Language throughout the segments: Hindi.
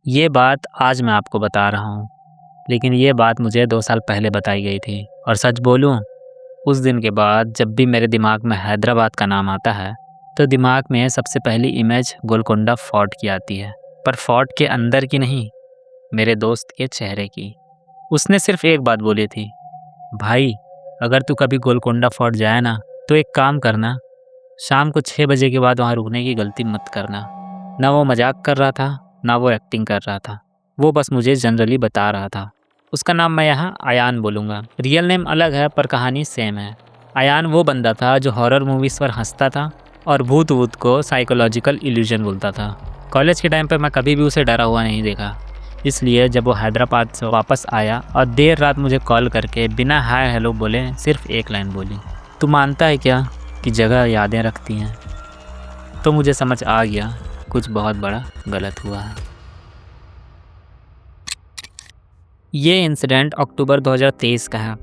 ये बात आज मैं आपको बता रहा हूँ, लेकिन ये बात मुझे 2 साल पहले बताई गई थी और सच बोलूँ, उस दिन के बाद जब भी मेरे दिमाग में हैदराबाद का नाम आता है, तो दिमाग में सबसे पहली इमेज गोलकोंडा फोर्ट की आती है। पर फोर्ट के अंदर की नहीं, मेरे दोस्त के चेहरे की। उसने सिर्फ एक बात बोली थी, भाई अगर तू कभी गोलकोंडा फोर्ट जाए ना, तो एक काम करना, शाम को 6 बजे के बाद वहाँ रुकने की गलती मत करना। ना वो मजाक कर रहा था, ना वो एक्टिंग कर रहा था। वो बस मुझे जनरली बता रहा था। उसका नाम मैं यहाँ अयान बोलूँगा। रियल नेम अलग है पर कहानी सेम है। अयान वो बंदा था जो हॉरर मूवीज़ पर हंसता था और भूत वूत को साइकोलॉजिकल इल्यूजन बोलता था। कॉलेज के टाइम पर मैं कभी भी उसे डरा हुआ नहीं देखा। इसलिए जब वो हैदराबाद से वापस आया और देर रात मुझे कॉल करके बिना हाय हेलो बोले सिर्फ एक लाइन बोली, तू मानता है क्या कि जगह यादें रखती हैं? तो मुझे समझ आ गया कुछ बहुत बड़ा गलत हुआ है। ये इंसिडेंट अक्टूबर 2023 का है।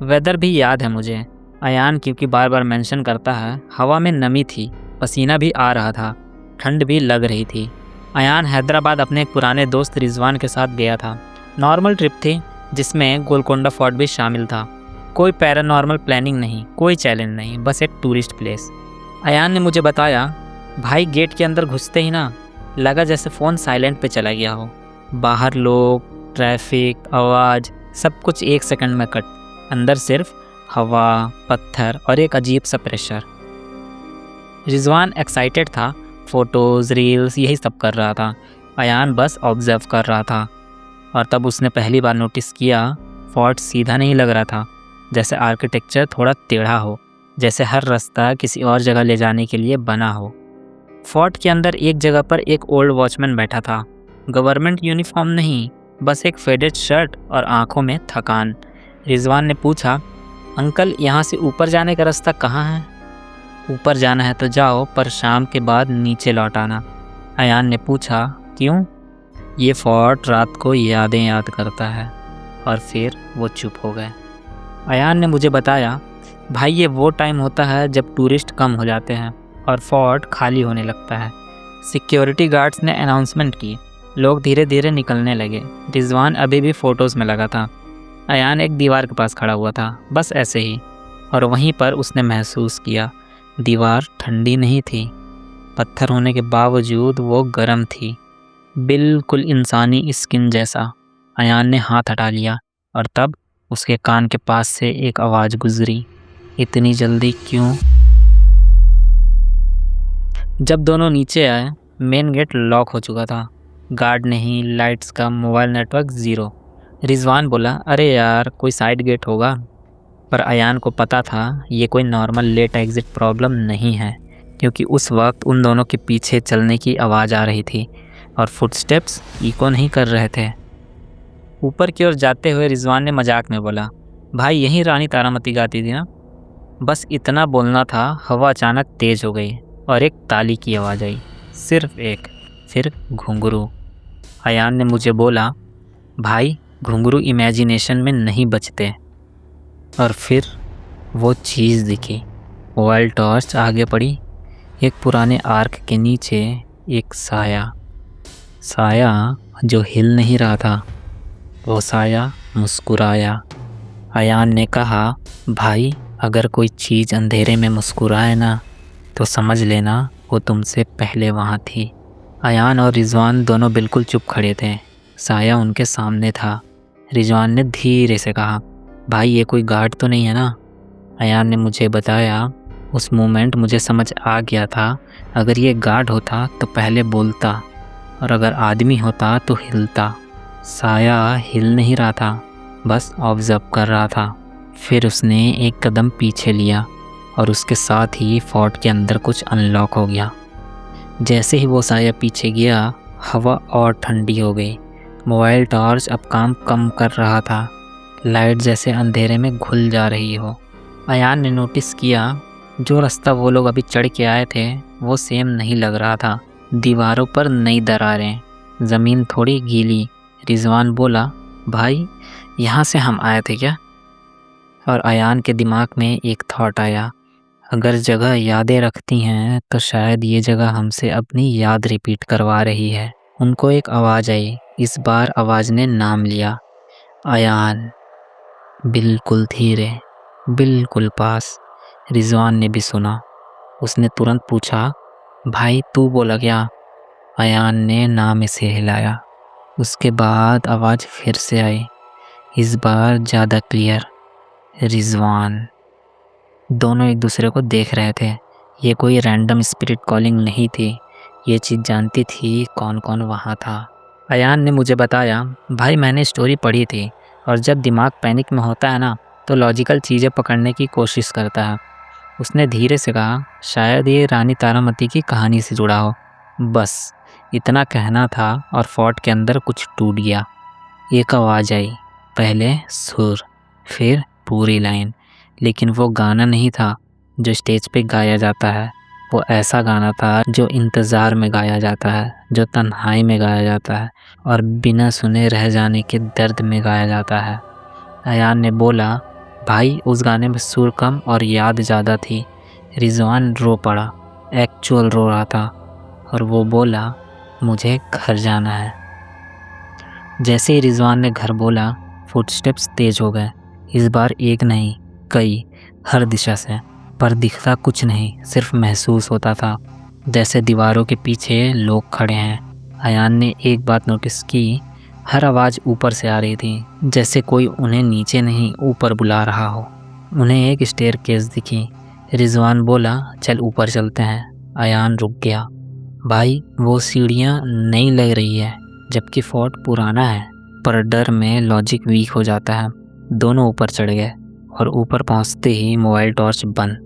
वेदर भी याद है मुझे। अयान क्योंकि बार बार मेंशन करता है, हवा में नमी थी, पसीना भी आ रहा था, ठंड भी लग रही थी। अयान हैदराबाद अपने एक पुराने दोस्त रिजवान के साथ गया था। नॉर्मल ट्रिप थी जिसमें गोलकोंडा फोर्ट भी शामिल था। कोई पैरानॉर्मल प्लानिंग नहीं, कोई चैलेंज नहीं, बस एक टूरिस्ट प्लेस। अयान ने मुझे बताया, भाई गेट के अंदर घुसते ही ना लगा जैसे फ़ोन साइलेंट पे चला गया हो। बाहर लोग, ट्रैफिक, आवाज़, सब कुछ एक सेकंड में कट। अंदर सिर्फ हवा, पत्थर और एक अजीब सा प्रेशर। रिजवान एक्साइटेड था, फ़ोटोज़, रील्स यही सब कर रहा था। अयान बस ऑब्ज़र्व कर रहा था। और तब उसने पहली बार नोटिस किया, फोर्ट सीधा नहीं लग रहा था, जैसे आर्किटेक्चर थोड़ा टेढ़ा हो, जैसे हर रास्ता किसी और जगह ले जाने के लिए बना हो। फोर्ट के अंदर एक जगह पर एक ओल्ड वॉचमैन बैठा था। गवर्नमेंट यूनिफॉर्म नहीं, बस एक फेडेड शर्ट और आंखों में थकान। रिजवान ने पूछा, अंकल यहाँ से ऊपर जाने का रास्ता कहाँ है? ऊपर जाना है तो जाओ, पर शाम के बाद नीचे लौट आना। अयान ने पूछा, क्यों? ये फोर्ट रात को यादें याद करता है। और फिर वो चुप हो गए। अयान ने मुझे बताया, भाई ये वो टाइम होता है जब टूरिस्ट कम हो जाते हैं और फोर्ट खाली होने लगता है। सिक्योरिटी गार्ड्स ने अनाउंसमेंट की, लोग धीरे धीरे निकलने लगे। रिजवान अभी भी फ़ोटोज़ में लगा था। अयान एक दीवार के पास खड़ा हुआ था, बस ऐसे ही। और वहीं पर उसने महसूस किया, दीवार ठंडी नहीं थी, पत्थर होने के बावजूद वो गर्म थी, बिल्कुल इंसानी स्किन जैसा। अयान ने हाथ हटा लिया और तब उसके कान के पास से एक आवाज़ गुजरी, इतनी जल्दी क्यों? जब दोनों नीचे आए, मेन गेट लॉक हो चुका था। गार्ड नहीं, लाइट्स कम, मोबाइल नेटवर्क ज़ीरो। रिजवान बोला, अरे यार कोई साइड गेट होगा। पर अयान को पता था ये कोई नॉर्मल लेट एग्ज़िट प्रॉब्लम नहीं है, क्योंकि उस वक्त उन दोनों के पीछे चलने की आवाज़ आ रही थी और फुटस्टेप्स इको नहीं कर रहे थे। ऊपर की ओर जाते हुए रिजवान ने मजाक में बोला, भाई यहीं रानी तारामती गाती थी ना? बस इतना बोलना था, हवा अचानक तेज़ हो गई और एक ताली की आवाज़ आई, सिर्फ एक, फिर घुंघरू। अयान ने मुझे बोला, भाई घुंघरू इमेजिनेशन में नहीं बचते। और फिर वो चीज़ दिखी। मोबाइल टॉर्च आगे पड़ी, एक पुराने आर्क के नीचे एक साया। साया जो हिल नहीं रहा था, वो साया मुस्कुराया। अयान ने कहा, भाई अगर कोई चीज़ अंधेरे में मुस्कुराए ना, तो समझ लेना वो तुमसे पहले वहाँ थी। अयान और रिजवान दोनों बिल्कुल चुप खड़े थे। साया उनके सामने था। रिजवान ने धीरे से कहा, भाई ये कोई गार्ड तो नहीं है ना? अयान ने मुझे बताया, उस मोमेंट मुझे समझ आ गया था, अगर ये गार्ड होता तो पहले बोलता, और अगर आदमी होता तो हिलता। साया हिल नहीं रहा था, बस ऑब्जर्व कर रहा था। फिर उसने एक कदम पीछे लिया और उसके साथ ही फोर्ट के अंदर कुछ अनलॉक हो गया। जैसे ही वो साया पीछे गया, हवा और ठंडी हो गई। मोबाइल टॉर्च अब काम कम कर रहा था, लाइट जैसे अंधेरे में घुल जा रही हो। अयान ने नोटिस किया, जो रास्ता वो लोग अभी चढ़ के आए थे वो सेम नहीं लग रहा था। दीवारों पर नई दरारें, ज़मीन थोड़ी गीली। रिजवान बोला, भाई यहाँ से हम आए थे क्या? और अयान के दिमाग में एक थॉट आया, अगर जगह यादें रखती हैं तो शायद ये जगह हमसे अपनी याद रिपीट करवा रही है। उनको एक आवाज़ आई, इस बार आवाज़ ने नाम लिया, अयान। बिल्कुल धीरे, बिल्कुल पास। रिजवान ने भी सुना। उसने तुरंत पूछा, भाई तू बोला क्या? अयान ने नाम से हिलाया। उसके बाद आवाज़ फिर से आई, इस बार ज़्यादा क्लियर, रिजवान। दोनों एक दूसरे को देख रहे थे। ये कोई रैंडम स्पिरिट कॉलिंग नहीं थी, ये चीज़ जानती थी कौन कौन वहाँ था। अयान ने मुझे बताया, भाई मैंने स्टोरी पढ़ी थी और जब दिमाग पैनिक में होता है ना तो लॉजिकल चीज़ें पकड़ने की कोशिश करता है। उसने धीरे से कहा, शायद ये रानी तारामती की कहानी से जुड़ा हो। बस इतना कहना था और फोर्ट के अंदर कुछ टूट गया। एक आवाज़ आई, पहले सुर, फिर पूरी लाइन। लेकिन वो गाना नहीं था जो स्टेज पे गाया जाता है। वो ऐसा गाना था जो इंतज़ार में गाया जाता है, जो तन्हाई में गाया जाता है और बिना सुने रह जाने के दर्द में गाया जाता है। अयान ने बोला, भाई उस गाने में सुर कम और याद ज़्यादा थी। रिजवान रो पड़ा, एक्चुअल रो रहा था, और वो बोला, मुझे घर जाना है। जैसे ही रिजवान ने घर बोला, फुटस्टेप्स तेज हो गए। इस बार एक नहीं, कई, हर दिशा से। पर दिखता कुछ नहीं, सिर्फ महसूस होता था जैसे दीवारों के पीछे लोग खड़े हैं। अयान ने एक बात नोटिस की, हर आवाज़ ऊपर से आ रही थी, जैसे कोई उन्हें नीचे नहीं ऊपर बुला रहा हो। उन्हें एक स्टेयरकेस दिखी। रिजवान बोला, चल ऊपर चलते हैं। अयान रुक गया। भाई वो सीढ़ियाँ नई लग रही है, जबकि फोर्ट पुराना है। पर डर में लॉजिक वीक हो जाता है। दोनों ऊपर चढ़ गए और ऊपर पहुंचते ही मोबाइल टॉर्च बंद,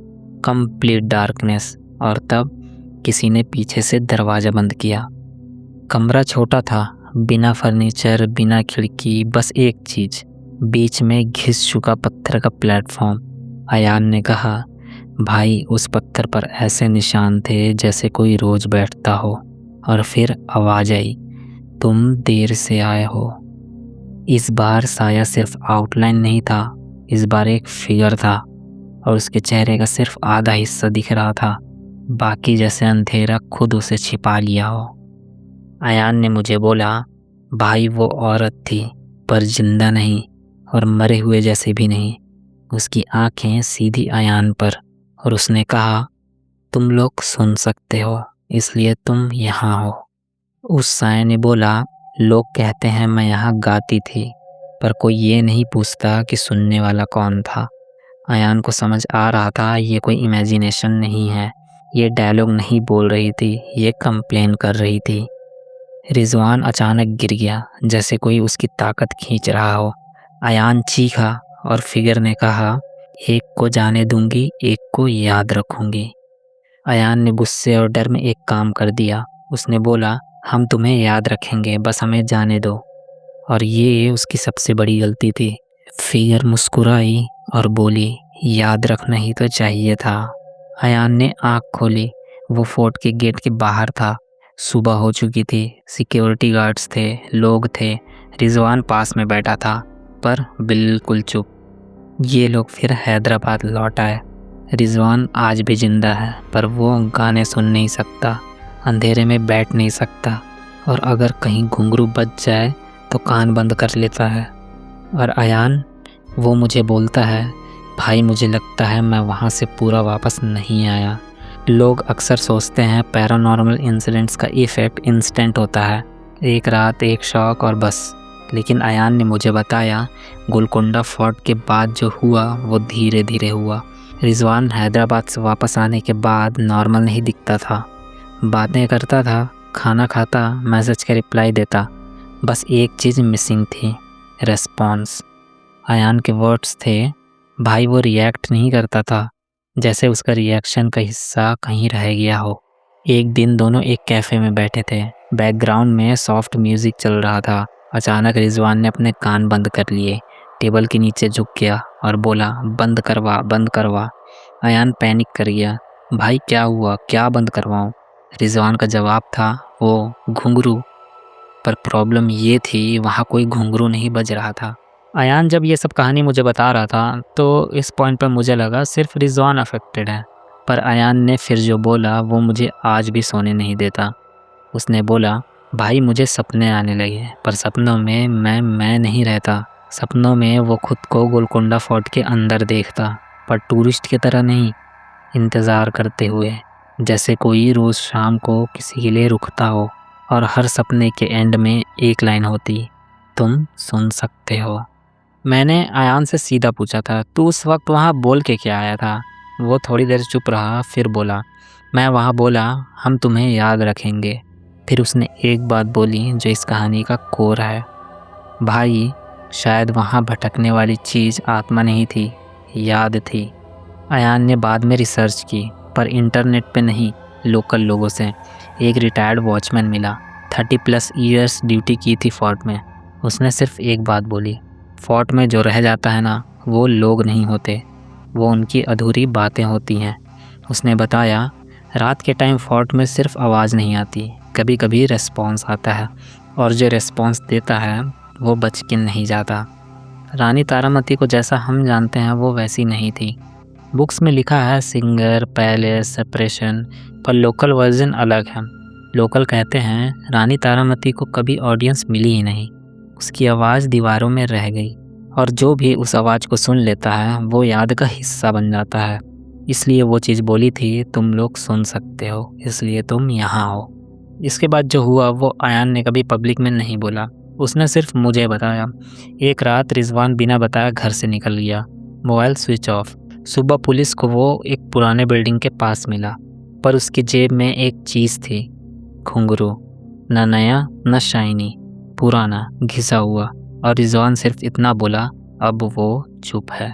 कंप्लीट डार्कनेस। और तब किसी ने पीछे से दरवाज़ा बंद किया। कमरा छोटा था, बिना फर्नीचर, बिना खिड़की, बस एक चीज़, बीच में घिस चुका पत्थर का प्लेटफॉर्म। अयान ने कहा, भाई उस पत्थर पर ऐसे निशान थे जैसे कोई रोज़ बैठता हो। और फिर आवाज़ आई, तुम देर से आए हो। इस बार साया सिर्फ आउटलाइन नहीं था, इस बार एक फिगर था और उसके चेहरे का सिर्फ आधा हिस्सा दिख रहा था, बाकी जैसे अंधेरा खुद उसे छिपा लिया हो। अयान ने मुझे बोला, भाई वो औरत थी, पर जिंदा नहीं और मरे हुए जैसे भी नहीं। उसकी आंखें सीधी अयान पर, और उसने कहा, तुम लोग सुन सकते हो, इसलिए तुम यहाँ हो। उस साया ने बोला, लोग कहते हैं मैं यहाँ गाती थी, पर कोई ये नहीं पूछता कि सुनने वाला कौन था। अयान को समझ आ रहा था ये कोई इमेजिनेशन नहीं है, ये डायलॉग नहीं बोल रही थी, ये कंप्लेन कर रही थी। रिजवान अचानक गिर गया, जैसे कोई उसकी ताकत खींच रहा हो। अयान चीखा और फिगर ने कहा, एक को जाने दूंगी, एक को याद रखूंगी। अयान ने गुस्से और डर में एक काम कर दिया। उसने बोला, हम तुम्हें याद रखेंगे, बस हमें जाने दो। और ये उसकी सबसे बड़ी गलती थी। फिगर मुस्कुराई और बोली, याद रखना ही तो चाहिए था। अयान ने आँख खोली। वो फोर्ट के गेट के बाहर था। सुबह हो चुकी थी, सिक्योरिटी गार्ड्स थे, लोग थे। रिजवान पास में बैठा था, पर बिल्कुल चुप। ये लोग फिर हैदराबाद लौट आए। रिजवान आज भी जिंदा है, पर वो गाने सुन नहीं सकता, अंधेरे में बैठ नहीं सकता, और अगर कहीं घुंघरू बज जाए तो कान बंद कर लेता है। और अयान, वो मुझे बोलता है, भाई मुझे लगता है मैं वहाँ से पूरा वापस नहीं आया। लोग अक्सर सोचते हैं पैरानॉर्मल इंसिडेंट्स का इफ़ेक्ट इंस्टेंट होता है, एक रात एक शॉक और बस। लेकिन अयान ने मुझे बताया, गोलकोंडा फोर्ट के बाद जो हुआ वो धीरे धीरे हुआ। रिजवान हैदराबाद से वापस आने के बाद नॉर्मल नहीं दिखता था, बातें करता था, खाना खाता, मैसेज के रिप्लाई देता। बस एक चीज़ मिसिंग थी, रेस्पॉन्स। अयान के वर्ड्स थे, भाई वो रिएक्ट नहीं करता था, जैसे उसका रिएक्शन का हिस्सा कहीं रह गया हो। एक दिन दोनों एक कैफ़े में बैठे थे, बैकग्राउंड में सॉफ्ट म्यूज़िक चल रहा था। अचानक रिजवान ने अपने कान बंद कर लिए, टेबल के नीचे झुक गया और बोला, बंद करवा, बंद करवा। अयान पैनिक कर गया, भाई क्या हुआ, क्या बंद करवाऊँ? रिजवान का जवाब था, वो घुंघरू। पर प्रॉब्लम ये थी, वहाँ कोई घुंघरू नहीं बज रहा था। अयान जब ये सब कहानी मुझे बता रहा था तो इस पॉइंट पर मुझे लगा सिर्फ रिजवान अफेक्टेड है, पर अयान ने फिर जो बोला वो मुझे आज भी सोने नहीं देता। उसने बोला, भाई मुझे सपने आने लगे, पर सपनों में मैं नहीं रहता। सपनों में वो खुद को गोलकोंडा फोर्ट के अंदर देखता, पर टूरिस्ट की तरह नहीं, इंतज़ार करते हुए, जैसे कोई रोज़ शाम को किसी के लिए रुकता हो और हर सपने के एंड में एक लाइन होती, तुम सुन सकते हो। मैंने अयान से सीधा पूछा था, तू उस वक्त वहाँ बोल के क्या आया था? वो थोड़ी देर चुप रहा, फिर बोला, मैं वहाँ बोला हम तुम्हें याद रखेंगे। फिर उसने एक बात बोली जो इस कहानी का कोर है। भाई शायद वहाँ भटकने वाली चीज़ आत्मा नहीं थी, याद थी। अयान ने बाद में रिसर्च की, पर इंटरनेट पे नहीं, लोकल लोगों से। एक रिटायर्ड वॉचमैन मिला, 30+ ईयर्स ड्यूटी की थी फोर्ट में। उसने सिर्फ एक बात बोली, फोर्ट में जो रह जाता है ना, वो लोग नहीं होते, वो उनकी अधूरी बातें होती हैं। उसने बताया, रात के टाइम फोर्ट में सिर्फ आवाज़ नहीं आती, कभी कभी रेस्पॉन्स आता है, और जो रेस्पॉन्स देता है वो बच के नहीं जाता। रानी तारामती को जैसा हम जानते हैं वो वैसी नहीं थी। बुक्स में लिखा है सिंगर, पैलेस, सेपरेशन, पर लोकल वर्जन अलग है। लोकल कहते हैं रानी तारामती को कभी ऑडियंस मिली ही नहीं, उसकी आवाज़ दीवारों में रह गई, और जो भी उस आवाज़ को सुन लेता है वो याद का हिस्सा बन जाता है। इसलिए वो चीज़ बोली थी, तुम लोग सुन सकते हो, इसलिए तुम यहाँ हो। इसके बाद जो हुआ वो अयान ने कभी पब्लिक में नहीं बोला, उसने सिर्फ मुझे बताया। एक रात रिजवान बिना बताया घर से निकल गया, मोबाइल स्विच ऑफ। सुबह पुलिस को वो एक पुराने बिल्डिंग के पास मिला, पर उसकी जेब में एक चीज़ थी, घुंघरू, न नया न शाइनी, पुराना, घिसा हुआ। और रिजवान सिर्फ इतना बोला, अब वो चुप है।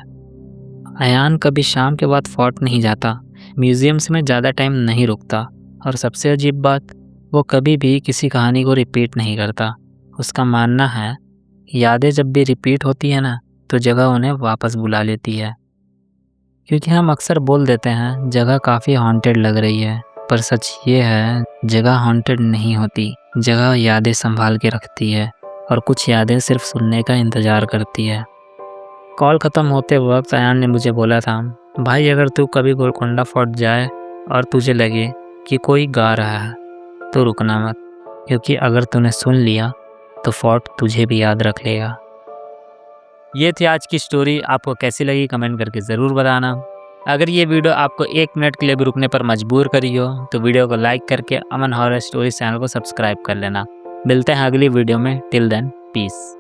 अयान कभी शाम के बाद फोर्ट नहीं जाता, म्यूज़ियम्स में ज़्यादा टाइम नहीं रुकता, और सबसे अजीब बात, वो कभी भी किसी कहानी को रिपीट नहीं करता। उसका मानना है, यादें जब भी रिपीट होती है ना, तो जगह उन्हें वापस बुला लेती है। क्योंकि हम अक्सर बोल देते हैं जगह काफ़ी हॉन्टेड लग रही है, पर सच ये है जगह हॉन्टेड नहीं होती, जगह यादें संभाल के रखती है, और कुछ यादें सिर्फ सुनने का इंतज़ार करती है। कॉल ख़त्म होते वक्त अयान ने मुझे बोला था, भाई अगर तू कभी गोलकोंडा फोर्ट जाए और तुझे लगे कि कोई गा रहा है तो रुकना मत, क्योंकि अगर तूने सुन लिया तो फोर्ट तुझे भी याद रख लेगा। ये थी आज की स्टोरी, आपको कैसी लगी कमेंट करके ज़रूर बताना। अगर ये वीडियो आपको 1 मिनट के लिए भी रुकने पर मजबूर करी हो तो वीडियो को लाइक करके अमन हॉरर स्टोरी चैनल को सब्सक्राइब कर लेना। मिलते हैं अगली वीडियो में, टिल देन पीस।